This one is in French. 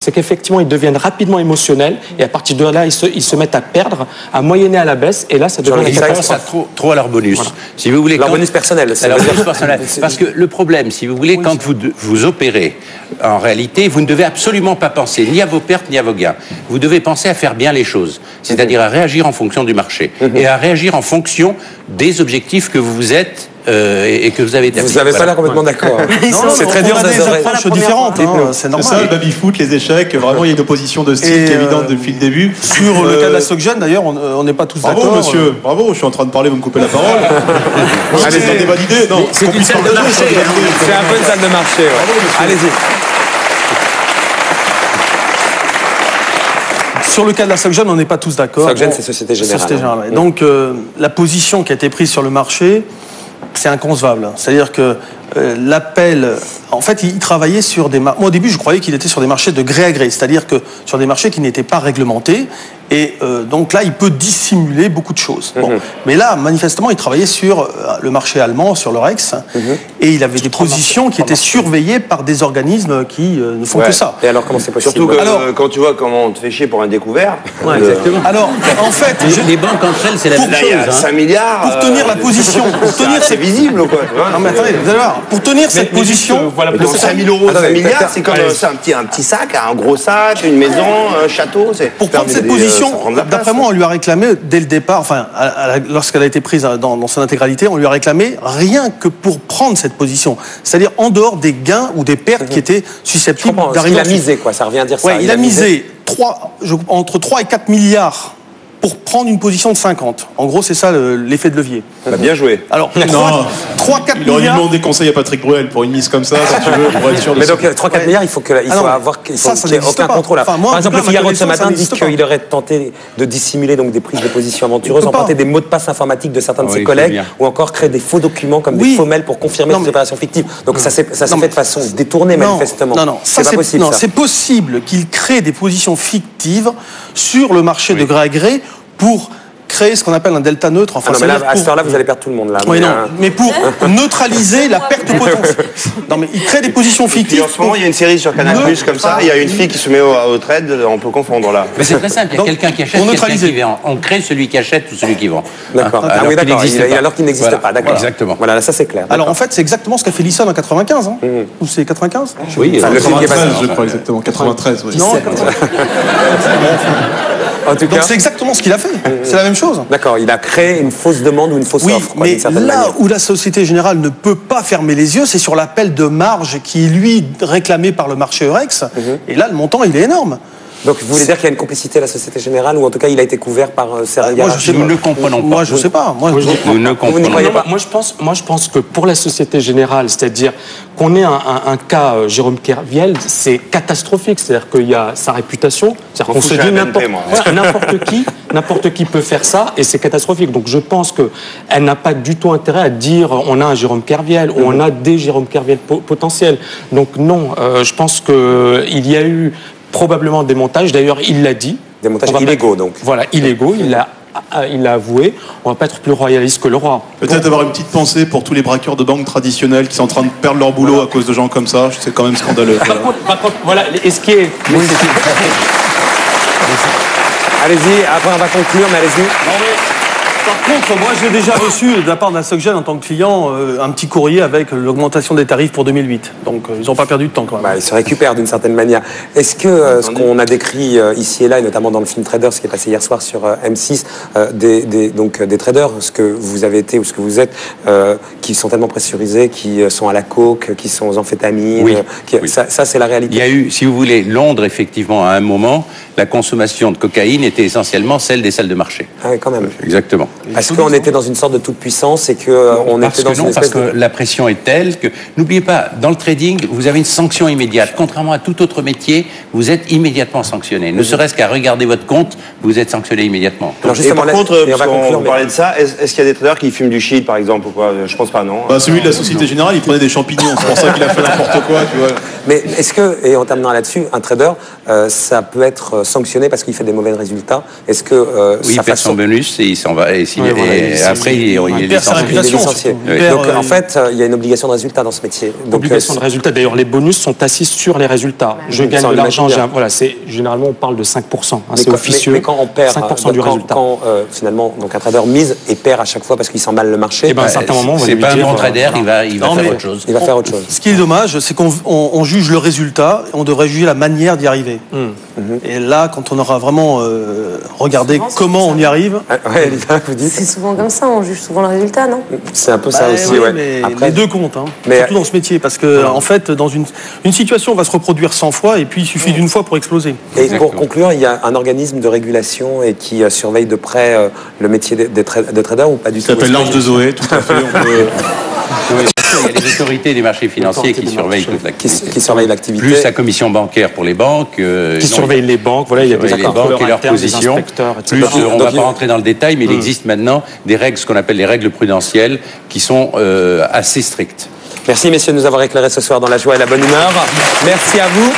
c'est qu'effectivement, ils deviennent rapidement émotionnels et à partir de là, ils se mettent à perdre, à moyenner à la baisse et là, ça devient une catastrophe. Trop à leur bonus. Voilà. Si vous voulez, leur bonus personnel. Parce que le problème, si vous voulez, quand vous opérez, en réalité, vous ne devez absolument pas penser ni à vos pertes ni à vos gains. Vous devez penser à faire bien les choses, c'est-à-dire à réagir en fonction du marché et à réagir en fonction des objectifs que vous vous êtes et que vous avez établis. Vous n'avez pas l'air complètement d'accord. C'est très dur. On a des approches différentes, c'est normal. C'est ça, le baby-foot, les échecs, vraiment il y a une opposition de style qui est évidente depuis le début. Sur le cas de la SocGen, d'ailleurs, on n'est pas tous d'accord. Bravo monsieur, bravo, je suis en train de parler, vous me coupez la parole. Allez, c'est un débat d'idées, non. C'est une salle de marché. C'est un peu une salle de marché. Allez-y. Sur le cas de la SocGen, on n'est pas tous d'accord. SocGen, c'est Société Générale. Société Générale. Donc, la position qui a été prise sur le marché, c'est inconcevable. C'est-à-dire que l'appel... En fait, il travaillait sur des... Moi, au début, je croyais qu'il était sur des marchés de gré à gré, c'est-à-dire que sur des marchés qui n'étaient pas réglementés. Et donc là, il peut dissimuler beaucoup de choses. Bon. Mais là, manifestement, il travaillait sur le marché allemand, sur l'Eurex, et il avait des positions qui étaient surveillées par des organismes qui ne font que ça. Et alors, comment c'est possible? Surtout que quand tu vois comment on te fait chier pour un découvert. Ouais, exactement. Alors, en fait... Les banques entre elles, c'est la même chose. Il y a 5 milliards. Pour tenir la position... C'est visible ou quoi? Non, mais attendez, vous allez voir. Pour tenir cette position... Donc 5 000 euros, 5 milliards, c'est comme un petit sac, un gros sac, une maison, un château. Pour prendre cette position, d'après moi, on lui a réclamé dès le départ, enfin, lorsqu'elle a été prise dans son intégralité, on lui a réclamé rien que pour prendre cette position. C'est-à-dire en dehors des gains ou des pertes qui étaient susceptibles d'arriver. Il a misé, quoi, ça revient à dire ça. Ouais, il a misé entre 3 et 4 milliards pour prendre une position de 50. En gros, c'est ça l'effet de levier. Bien joué. Alors, 3-4 Il aurait dû milliards... demander conseil à Patrick Bruel pour une mise comme ça, si tu veux, pour être sûr de... Mais donc, 3-4 milliards, il faut qu'il n'y ait aucun contrôle. Enfin, par exemple, le Figaro de ce matin dit qu'il aurait tenté de dissimuler donc, des prises de position aventureuses, emprunter des mots de passe informatiques de certains de ses collègues, ou encore créer des faux documents comme des faux mails pour confirmer des opérations fictives. Donc ça s'est fait de façon détournée, manifestement. Non, c'est pas possible. Non, c'est possible qu'il crée des positions fictives sur le marché de gré à gré pour créer ce qu'on appelle un delta neutre. Enfin, mais là, à cette heure-là, vous allez perdre tout le monde. Là. Oui, mais pour neutraliser la perte potentielle. Non, mais il crée des positions fictives. Et en ce moment, il y a une série sur Canal Plus comme ça. Il y a une fille qui se met au trade. On peut confondre là. Mais c'est très simple. Il y a quelqu'un qui achète, quelqu'un qui vend. On crée celui qui achète ou celui qui vend. D'accord. Alors qu'il n'existe pas. D'accord. Exactement. Voilà, ça c'est clair. Alors en fait, c'est exactement ce qu'a fait Lisson en 95. Ou c'est 95? Oui. 93, je crois exactement. 93. Oui. Non. Donc c'est exactement ce qu'il a fait. C'est la même chose. D'accord, il a créé une fausse demande ou une fausse offre. Quoi, mais là où la Société Générale ne peut pas fermer les yeux, c'est sur l'appel de marge qui est, lui, réclamé par le marché Eurex. Et là, le montant, il est énorme. Donc vous voulez dire qu'il y a une complicité à la Société Générale, ou en tout cas il a été couvert par nous ne comprenons pas. Moi je sais pas. Nous ne comprenons pas. Moi je pense que pour la Société Générale, c'est-à-dire qu'on ait un cas Jérôme Kerviel, c'est catastrophique. C'est-à-dire qu'il y a sa réputation, c'est-à-dire qu'on se dit n'importe qui peut faire ça et c'est catastrophique. Donc je pense qu'elle n'a pas du tout intérêt à dire on a un Jérôme Kerviel ou on a des Jérôme Kerviel potentiels. Donc non, je pense qu'il y a eu probablement des montages, d'ailleurs il l'a dit. Des montages illégaux donc. Voilà, illégaux, il l'a avoué. On ne va pas être plus royaliste que le roi. Peut-être avoir une petite pensée pour tous les braqueurs de banques traditionnels qui sont en train de perdre leur boulot à cause de gens comme ça. C'est quand même scandaleux. Par contre, voilà, et ce qui est... Allez-y, après on va conclure, mais allez-y. Par contre, moi j'ai déjà reçu de la part d'un SocGen en tant que client un petit courrier avec l'augmentation des tarifs pour 2008. Donc ils n'ont pas perdu de temps quand même. Ils se récupèrent d'une certaine manière. Est-ce que ce qu'on a décrit ici et là, et notamment dans le film Trader, ce qui est passé hier soir sur M6, des traders, ce que vous avez été ou ce que vous êtes, qui sont tellement pressurisés, qui sont à la coke, qui sont aux amphétamines, ça c'est la réalité. Il y a eu, si vous voulez, Londres effectivement à un moment, la consommation de cocaïne était essentiellement celle des salles de marché. Ah oui, quand même. Exactement. Parce qu'on était dans une sorte de toute-puissance et qu'on était dans une espèce parce que la pression est telle que... N'oubliez pas, dans le trading, vous avez une sanction immédiate. Contrairement à tout autre métier, vous êtes immédiatement sanctionné. Ne serait-ce qu'à regarder votre compte, vous êtes sanctionné immédiatement. Alors, et par contre, on parlait de ça, est-ce qu'il y a des traders qui fument du shit, par exemple, ou quoi? Je pense pas, non. Celui de la Société Générale, il prenait des champignons. C'est pour ça qu'il a fait n'importe quoi, tu vois. Mais est-ce que, et en terminant là-dessus, un trader, ça peut être sanctionné parce qu'il fait des mauvais résultats? Est-ce que oui, il perd son bonus et il s'en va. Et après, il perd sa réputation. Donc, en fait, il y a une obligation de résultat dans ce métier. Donc, obligation de résultat. D'ailleurs, les bonus sont assis sur les résultats. Je gagne de l'argent. Voilà, généralement, on parle de 5%. C'est officieux. Mais quand on perd 5% du résultat. Quand finalement, donc un trader mise et perd à chaque fois parce qu'il sent mal le marché. Et ben, à un certain moment, c'est pas un bon trader. Il va faire autre chose. Il va faire autre chose. Ce qui est dommage, c'est qu'on juge le résultat et on devrait juger la manière d'y arriver. Et là, quand on aura vraiment regardé comment on y arrive... Ouais, Elisa, vous dites. C'est souvent comme ça, on juge souvent le résultat, non? C'est un peu ça aussi, oui, ouais. Mais après, les deux comptent, surtout dans ce métier, parce que en fait, dans une situation, on va se reproduire 100 fois, et puis il suffit d'une fois pour exploser. Et pour conclure, il y a un organisme de régulation et qui surveille de près le métier de trader ou pas du tout? Ça s'appelle l'Ange de Zoé, tout à fait. Oui, il y a les autorités des marchés financiers qui surveillent toute l'activité. Qui surveillent l'activité. Plus la commission bancaire pour les banques. Qui surveille les banques, voilà, il y a des banques et leurs positions. Plus, on ne va pas rentrer dans le détail, mais il existe maintenant des règles, ce qu'on appelle les règles prudentielles, qui sont assez strictes. Merci messieurs de nous avoir éclairés ce soir dans la joie et la bonne humeur. Merci à vous.